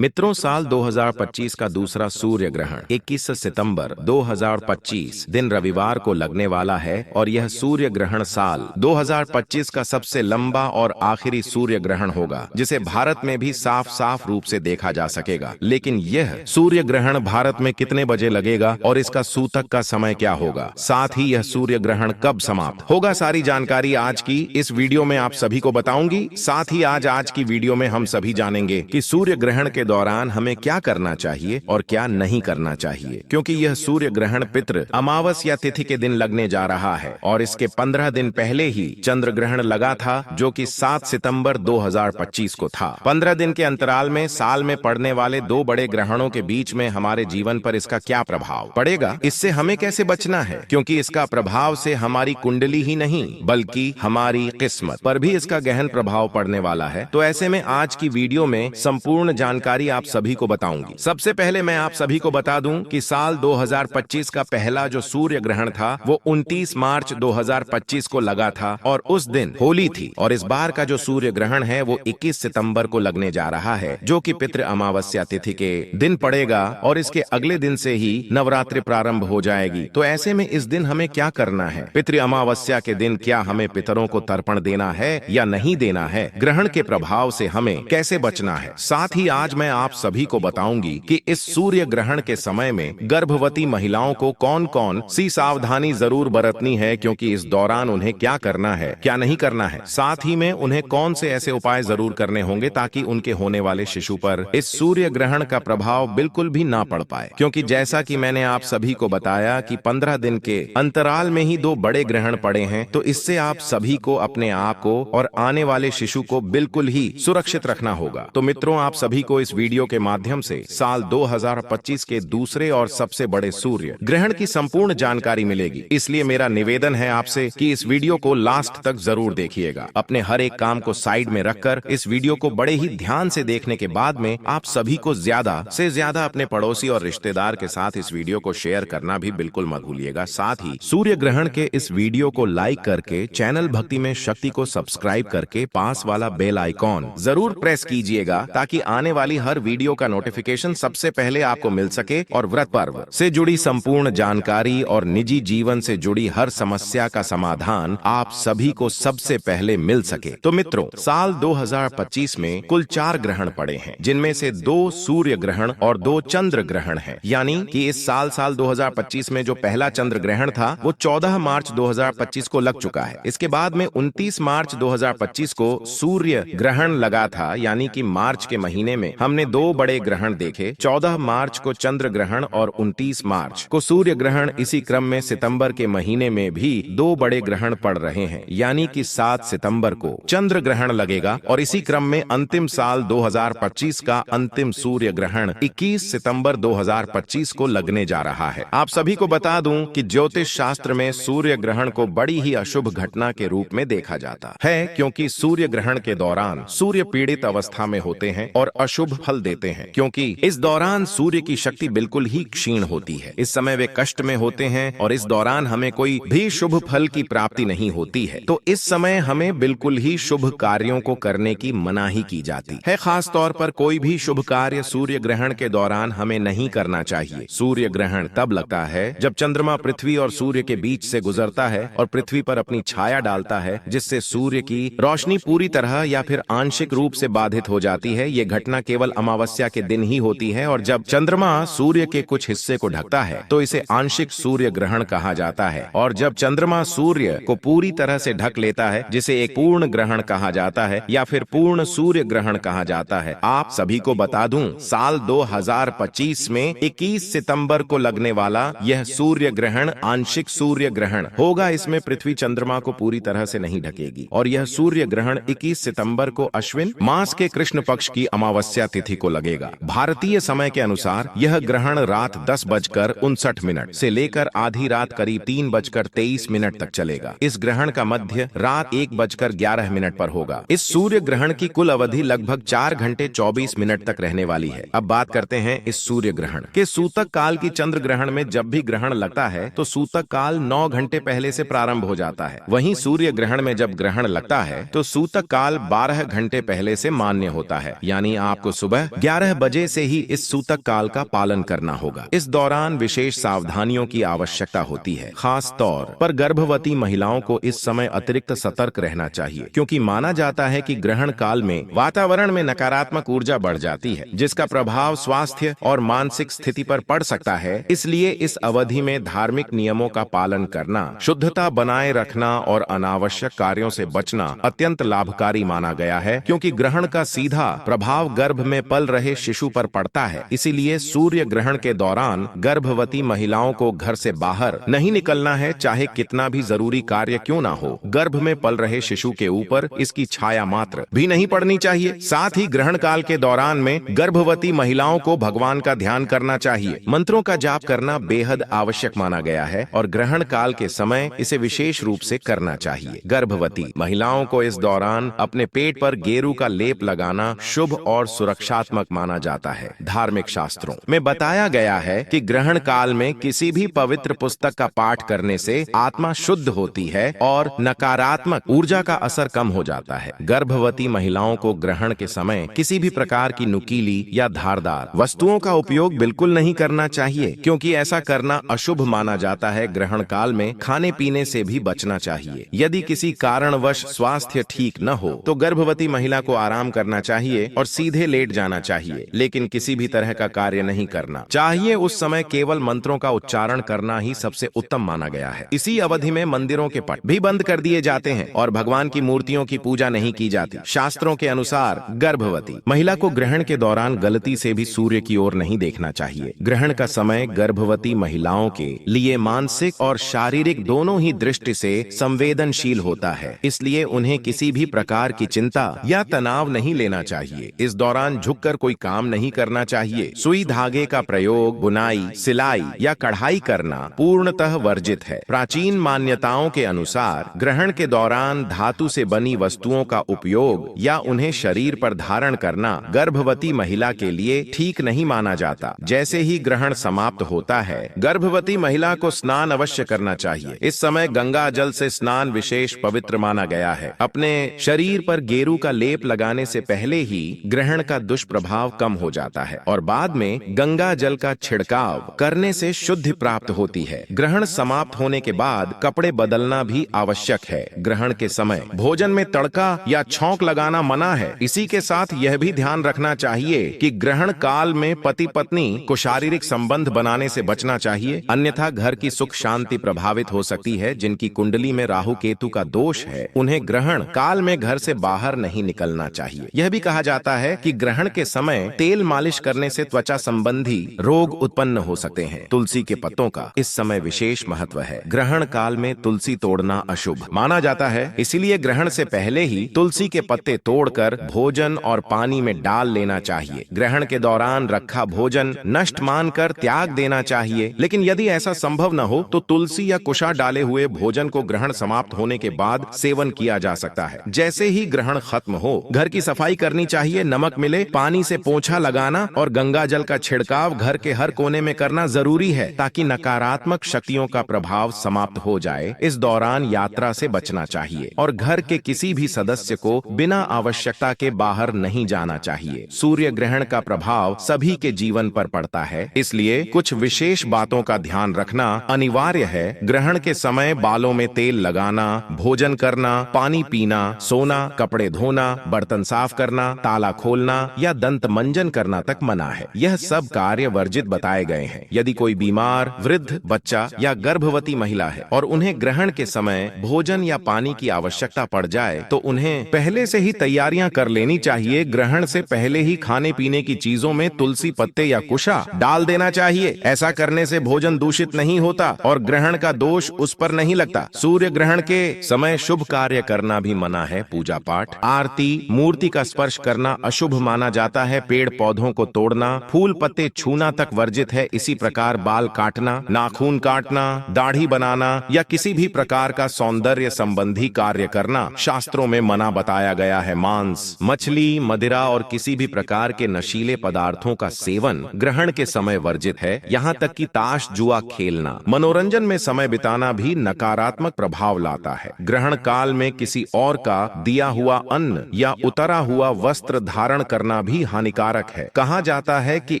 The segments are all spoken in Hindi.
मित्रों, साल 2025 का दूसरा सूर्य ग्रहण 21 सितंबर 2025 दिन रविवार को लगने वाला है और यह सूर्य ग्रहण साल 2025 का सबसे लंबा और आखिरी सूर्य ग्रहण होगा, जिसे भारत में भी साफ साफ रूप से देखा जा सकेगा। लेकिन यह सूर्य ग्रहण भारत में कितने बजे लगेगा और इसका सूतक का समय क्या होगा, साथ ही यह सूर्य ग्रहण कब समाप्त होगा, सारी जानकारी आज की इस वीडियो में आप सभी को बताऊंगी। साथ ही आज की वीडियो में हम सभी जानेंगे कि सूर्य ग्रहण के दौरान हमें क्या करना चाहिए और क्या नहीं करना चाहिए, क्योंकि यह सूर्य ग्रहण पितृ अमावस्या तिथि के दिन लगने जा रहा है और इसके 15 दिन पहले ही चंद्र ग्रहण लगा था, जो कि 7 सितंबर 2025 को था। 15 दिन के अंतराल में साल में पड़ने वाले दो बड़े ग्रहणों के बीच में हमारे जीवन पर इसका क्या प्रभाव पड़ेगा, इससे हमें कैसे बचना है, क्योंकि इसका प्रभाव से हमारी कुंडली ही नहीं बल्कि हमारी किस्मत पर भी इसका गहन प्रभाव पड़ने वाला है। तो ऐसे में आज की वीडियो में संपूर्ण जानकारी आप सभी को बताऊंगी। सबसे पहले मैं आप सभी को बता दूं कि साल 2025 का पहला जो सूर्य ग्रहण था वो 29 मार्च 2025 को लगा था और उस दिन होली थी, और इस बार का जो सूर्य ग्रहण है वो 21 सितंबर को लगने जा रहा है, जो कि पितृ अमावस्या तिथि के दिन पड़ेगा और इसके अगले दिन से ही नवरात्रि प्रारंभ हो जाएगी। तो ऐसे में इस दिन हमें क्या करना है, पितृ अमावस्या के दिन क्या हमें पितरों को तर्पण देना है या नहीं देना है, ग्रहण के प्रभाव से हमें कैसे बचना है। साथ ही आज मैं आप सभी को बताऊंगी कि इस सूर्य ग्रहण के समय में गर्भवती महिलाओं को कौन कौन सी सावधानी जरूर बरतनी है, क्योंकि इस दौरान उन्हें क्या करना है क्या नहीं करना है। साथ ही में उन्हें कौन से ऐसे उपाय जरूर करने होंगे ताकि उनके होने वाले शिशु पर इस सूर्य ग्रहण का प्रभाव बिल्कुल भी ना पड़ पाए, क्योंकि जैसा कि मैंने आप सभी को बताया कि 15 दिन के अंतराल में ही दो बड़े ग्रहण पड़े हैं, तो इससे आप सभी को अपने आप को और आने वाले शिशु को बिल्कुल ही सुरक्षित रखना होगा। तो मित्रों, आप सभी को इस वीडियो के माध्यम से साल 2025 के दूसरे और सबसे बड़े सूर्य ग्रहण की संपूर्ण जानकारी मिलेगी, इसलिए मेरा निवेदन है आपसे कि इस वीडियो को लास्ट तक जरूर देखिएगा। अपने हर एक काम को साइड में रखकर इस वीडियो को बड़े ही ध्यान से देखने के बाद में आप सभी को ज्यादा से ज्यादा अपने पड़ोसी और रिश्तेदार के साथ इस वीडियो को शेयर करना भी बिल्कुल मत भूलिएगा। साथ ही सूर्य ग्रहण के इस वीडियो को लाइक करके चैनल भक्ति में शक्ति को सब्सक्राइब करके पास वाला बेल आइकॉन जरूर प्रेस कीजिएगा, ताकि आने वाली हर वीडियो का नोटिफिकेशन सबसे पहले आपको मिल सके और व्रत पर्व से जुड़ी संपूर्ण जानकारी और निजी जीवन से जुड़ी हर समस्या का समाधान आप सभी को सबसे पहले मिल सके। तो मित्रों, साल 2025 में कुल 4 ग्रहण पड़े हैं, जिनमें से 2 सूर्य ग्रहण और 2 चंद्र ग्रहण हैं। यानी कि इस साल 2025 में जो पहला चंद्र ग्रहण था वो 14 मार्च 2025 को लग चुका है। इसके बाद में 29 मार्च 2025 को सूर्य ग्रहण लगा था, यानी कि मार्च के महीने में हमने 2 बड़े ग्रहण देखे। 14 मार्च को चंद्र ग्रहण और 29 मार्च को सूर्य ग्रहण। इसी क्रम में सितंबर के महीने में भी 2 बड़े ग्रहण पड़ रहे हैं, यानी कि 7 सितंबर को चंद्र ग्रहण लगेगा और इसी क्रम में अंतिम साल 2025 का अंतिम सूर्य ग्रहण 21 सितंबर 2025 को लगने जा रहा है। आप सभी को बता दूं कि ज्योतिष शास्त्र में सूर्य ग्रहण को बड़ी ही अशुभ घटना के रूप में देखा जाता है, क्योंकि सूर्य ग्रहण के दौरान सूर्य पीड़ित अवस्था में होते हैं और अशुभ फल देते हैं, क्योंकि इस दौरान सूर्य की शक्ति बिल्कुल ही क्षीण होती है। इस समय वे कष्ट में होते हैं और इस दौरान हमें कोई भी शुभ फल की प्राप्ति नहीं होती है। तो इस समय हमें बिल्कुल ही शुभ कार्यों को करने की मनाही की जाती है। खास तौर पर कोई भी शुभ कार्य सूर्य ग्रहण के दौरान हमें नहीं करना चाहिए। सूर्य ग्रहण तब लगता है जब चंद्रमा पृथ्वी और सूर्य के बीच से गुजरता है और पृथ्वी पर अपनी छाया डालता है, जिससे सूर्य की रोशनी पूरी तरह या फिर आंशिक रूप से बाधित हो जाती है। ये घटना केवल अमावस्या के दिन ही होती है, और जब चंद्रमा सूर्य के कुछ हिस्से को ढकता है तो इसे आंशिक सूर्य ग्रहण कहा जाता है, और जब चंद्रमा सूर्य को पूरी तरह से ढक लेता है, जिसे एक पूर्ण ग्रहण कहा जाता है या फिर पूर्ण सूर्य ग्रहण कहा जाता है। आप सभी को बता दूं, साल 2025 में 21 सितंबर को लगने वाला यह सूर्य ग्रहण आंशिक सूर्य ग्रहण होगा। इसमें पृथ्वी चंद्रमा को पूरी तरह से नहीं ढकेगी, और यह सूर्य ग्रहण 21 सितंबर को अश्विन मास के कृष्ण पक्ष की अमावस्या तिथि को लगेगा। भारतीय समय के अनुसार यह ग्रहण रात 10:59 से लेकर आधी रात करीब 3:23 तक चलेगा। इस ग्रहण का मध्य रात 1:11 पर होगा। इस सूर्य ग्रहण की कुल अवधि लगभग 4 घंटे 24 मिनट तक रहने वाली है। अब बात करते हैं इस सूर्य ग्रहण के सूतक काल की। चंद्र ग्रहण में जब भी ग्रहण लगता है तो सूतक काल 9 घंटे पहले से प्रारंभ हो जाता है। वहीं सूर्य ग्रहण में जब ग्रहण लगता है तो सूतक काल 12 घंटे पहले से मान्य होता है, यानी आपको सुबह सुबह 11 बजे से ही इस सूतक काल का पालन करना होगा। इस दौरान विशेष सावधानियों की आवश्यकता होती है। खास तौर पर गर्भवती महिलाओं को इस समय अतिरिक्त सतर्क रहना चाहिए, क्योंकि माना जाता है कि ग्रहण काल में वातावरण में नकारात्मक ऊर्जा बढ़ जाती है, जिसका प्रभाव स्वास्थ्य और मानसिक स्थिति पर पड़ सकता है। इसलिए इस अवधि में धार्मिक नियमों का पालन करना, शुद्धता बनाए रखना और अनावश्यक कार्यों से बचना अत्यंत लाभकारी माना गया है, क्योंकि ग्रहण का सीधा प्रभाव गर्भ में पल रहे शिशु पर पड़ता है। इसीलिए सूर्य ग्रहण के दौरान गर्भवती महिलाओं को घर से बाहर नहीं निकलना है, चाहे कितना भी जरूरी कार्य क्यों ना हो। गर्भ में पल रहे शिशु के ऊपर इसकी छाया मात्र भी नहीं पड़नी चाहिए। साथ ही ग्रहण काल के दौरान में गर्भवती महिलाओं को भगवान का ध्यान करना चाहिए। मंत्रों का जाप करना बेहद आवश्यक माना गया है और ग्रहण काल के समय इसे विशेष रूप से करना चाहिए। गर्भवती महिलाओं को इस दौरान अपने पेट पर गेरू का लेप लगाना शुभ और सुरक्षात्मक माना जाता है। धार्मिक शास्त्रों में बताया गया है कि ग्रहण काल में किसी भी पवित्र पुस्तक का पाठ करने से आत्मा शुद्ध होती है और नकारात्मक ऊर्जा का असर कम हो जाता है। गर्भवती महिलाओं को ग्रहण के समय किसी भी प्रकार की नुकीली या धारदार वस्तुओं का उपयोग बिल्कुल नहीं करना चाहिए, क्योंकि ऐसा करना अशुभ माना जाता है। ग्रहण काल में खाने पीने से भी बचना चाहिए। यदि किसी कारणवश स्वास्थ्य ठीक न हो तो गर्भवती महिला को आराम करना चाहिए और सीधे लेट जाना चाहिए, लेकिन किसी भी तरह का कार्य नहीं करना चाहिए। उस समय केवल मंत्रों का उच्चारण करना ही सबसे उत्तम माना गया है। इसी अवधि में मंदिरों के पट भी बंद कर दिए जाते हैं और भगवान की मूर्तियों की पूजा नहीं की जाती। शास्त्रों के अनुसार गर्भवती महिला को ग्रहण के दौरान गलती से भी सूर्य की ओर नहीं देखना चाहिए। ग्रहण का समय गर्भवती महिलाओं के लिए मानसिक और शारीरिक दोनों ही दृष्टि से संवेदनशील होता है, इसलिए उन्हें किसी भी प्रकार की चिंता या तनाव नहीं लेना चाहिए। इस दौरान झुककर कोई काम नहीं करना चाहिए। सुई धागे का प्रयोग, बुनाई, सिलाई या कढ़ाई करना पूर्णतः वर्जित है। प्राचीन मान्यताओं के अनुसार ग्रहण के दौरान धातु से बनी वस्तुओं का उपयोग या उन्हें शरीर पर धारण करना गर्भवती महिला के लिए ठीक नहीं माना जाता। जैसे ही ग्रहण समाप्त होता है, गर्भवती महिला को स्नान अवश्य करना चाहिए। इस समय गंगा जल से स्नान विशेष पवित्र माना गया है। अपने शरीर पर गेरू का लेप लगाने से पहले ही ग्रहण का दुष्प्रभाव कम हो जाता है और बाद में गंगा जल का छिड़काव करने से शुद्धि प्राप्त होती है। ग्रहण समाप्त होने के बाद कपड़े बदलना भी आवश्यक है। ग्रहण के समय भोजन में तड़का या छौंक लगाना मना है। इसी के साथ यह भी ध्यान रखना चाहिए कि ग्रहण काल में पति पत्नी को शारीरिक संबंध बनाने से बचना चाहिए, अन्यथा घर की सुख शांति प्रभावित हो सकती है। जिनकी कुंडली में राहु केतु का दोष है, उन्हें ग्रहण काल में घर से बाहर नहीं निकलना चाहिए। यह भी कहा जाता है कि ग्रहण के समय तेल मालिश करने से त्वचा संबंधी रोग उत्पन्न हो सकते हैं। तुलसी के पत्तों का इस समय विशेष महत्व है। ग्रहण काल में तुलसी तोड़ना अशुभ माना जाता है, इसीलिए ग्रहण से पहले ही तुलसी के पत्ते तोड़कर भोजन और पानी में डाल लेना चाहिए। ग्रहण के दौरान रखा भोजन नष्ट मानकर त्याग देना चाहिए, लेकिन यदि ऐसा संभव न हो तो तुलसी या कुशा डाले हुए भोजन को ग्रहण समाप्त होने के बाद सेवन किया जा सकता है। जैसे ही ग्रहण खत्म हो, घर की सफाई करनी चाहिए। नमक मिले पानी से पोंछा लगाना और गंगा जल का छिड़काव घर के हर कोने में करना जरूरी है, ताकि नकारात्मक शक्तियों का प्रभाव समाप्त हो जाए। इस दौरान यात्रा से बचना चाहिए और घर के किसी भी सदस्य को बिना आवश्यकता के बाहर नहीं जाना चाहिए। सूर्य ग्रहण का प्रभाव सभी के जीवन पर पड़ता है, इसलिए कुछ विशेष बातों का ध्यान रखना अनिवार्य है। ग्रहण के समय बालों में तेल लगाना, भोजन करना, पानी पीना, सोना, कपड़े धोना, बर्तन साफ करना, ताला खोलना या दंत मंजन करना तक मना है। यह सब कार्य वर्जित बताए गए हैं। यदि कोई बीमार, वृद्ध, बच्चा या गर्भवती महिला है और उन्हें ग्रहण के समय भोजन या पानी की आवश्यकता पड़ जाए तो उन्हें पहले से ही तैयारियां कर लेनी चाहिए। ग्रहण से पहले ही खाने पीने की चीजों में तुलसी पत्ते या कुशा डाल देना चाहिए। ऐसा करने से भोजन दूषित नहीं होता और ग्रहण का दोष उस पर नहीं लगता। सूर्य ग्रहण के समय शुभ कार्य करना भी मना है। पूजा पाठ, आरती, मूर्ति का स्पर्श करना अशुभ माना जाता है। पेड़ पौधों को तोड़ना, फूल पत्ते छूना तक वर्जित है। इसी प्रकार बाल काटना, नाखून काटना, दाढ़ी बनाना या किसी भी प्रकार का सौंदर्य संबंधी कार्य करना शास्त्रों में मना बताया गया है। मांस, मछली, मदिरा और किसी भी प्रकार के नशीले पदार्थों का सेवन ग्रहण के समय वर्जित है। यहाँ तक कि ताश जुआ खेलना, मनोरंजन में समय बिताना भी नकारात्मक प्रभाव लाता है। ग्रहण काल में किसी और का दिया हुआ अन्न या उतरा हुआ वस्त्र धारण करना करना भी हानिकारक है। कहा जाता है कि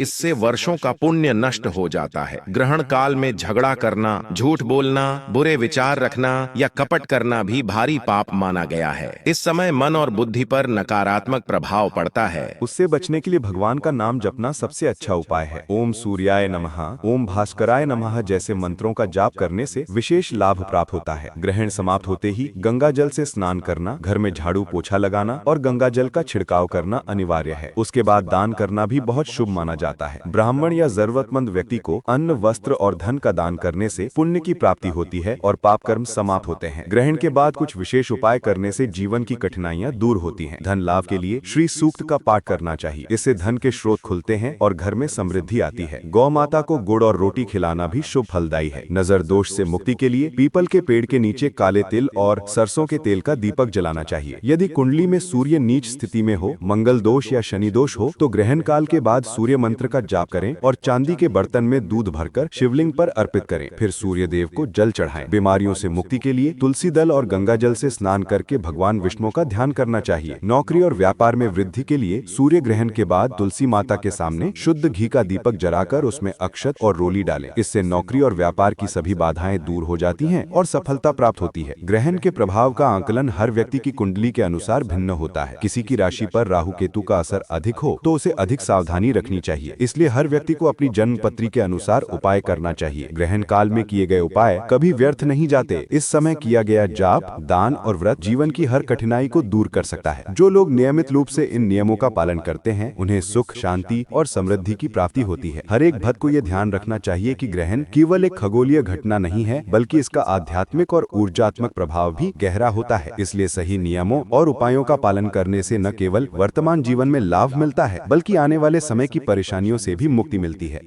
इससे वर्षों का पुण्य नष्ट हो जाता है। ग्रहण काल में झगड़ा करना, झूठ बोलना, बुरे विचार रखना या कपट करना भी भारी पाप माना गया है। इस समय मन और बुद्धि पर नकारात्मक प्रभाव पड़ता है। उससे बचने के लिए भगवान का नाम जपना सबसे अच्छा उपाय है। ओम सूर्याय नमः, ओम भास्कराय नमः जैसे मंत्रों का जाप करने से विशेष लाभ प्राप्त होता है। ग्रहण समाप्त होते ही गंगा जल से स्नान करना, घर में झाड़ू पोछा लगाना और गंगा जल का छिड़काव करना अनिवार्य है। उसके बाद दान करना भी बहुत शुभ माना जाता है। ब्राह्मण या जरूरतमंद व्यक्ति को अन्न, वस्त्र और धन का दान करने से पुण्य की प्राप्ति होती है और पाप कर्म समाप्त होते हैं। ग्रहण के बाद कुछ विशेष उपाय करने से जीवन की कठिनाइयां दूर होती हैं। धन लाभ के लिए श्री सूक्त का पाठ करना चाहिए। इससे धन के स्रोत खुलते हैं और घर में समृद्धि आती है। गौ माता को गुड़ और रोटी खिलाना भी शुभ फलदायी है। नजर दोष से मुक्ति के लिए पीपल के पेड़ के नीचे काले तिल और सरसों के तेल का दीपक जलाना चाहिए। यदि कुंडली में सूर्य नीच स्थिति में हो, मंगल दोष या शनि दोष हो, तो ग्रहण काल के बाद सूर्य मंत्र का जाप करें और चांदी के बर्तन में दूध भरकर शिवलिंग पर अर्पित करें। फिर सूर्य देव को जल चढ़ाएं। बीमारियों से मुक्ति के लिए तुलसी दल और गंगा जल से स्नान करके भगवान विष्णु का ध्यान करना चाहिए। नौकरी और व्यापार में वृद्धि के लिए सूर्य ग्रहण के बाद तुलसी माता के सामने शुद्ध घी का दीपक जलाकर उसमें अक्षत और रोली डालें। इससे नौकरी और व्यापार की सभी बाधाएं दूर हो जाती हैं और सफलता प्राप्त होती है। ग्रहण के प्रभाव का आकलन हर व्यक्ति की कुंडली के अनुसार भिन्न होता है। किसी की राशि पर राहु केतु का असर अधिक हो तो उसे अधिक सावधानी रखनी चाहिए। इसलिए हर व्यक्ति को अपनी जन्म पत्री के अनुसार उपाय करना चाहिए। ग्रहण काल में किए गए उपाय कभी व्यर्थ नहीं जाते। इस समय किया गया जाप, दान और व्रत जीवन की हर कठिनाई को दूर कर सकता है। जो लोग नियमित रूप से इन नियमों का पालन करते हैं उन्हें सुख, शांति और समृद्धि की प्राप्ति होती है। हर एक भक्त को यह ध्यान रखना चाहिए कि ग्रहण केवल एक खगोलीय घटना नहीं है, बल्कि इसका आध्यात्मिक और ऊर्जात्मक प्रभाव भी गहरा होता है। इसलिए सही नियमों और उपायों का पालन करने से न केवल वर्तमान जीवन में लाभ मिलता है, बल्कि आने वाले समय की परेशानियों से भी मुक्ति मिलती है।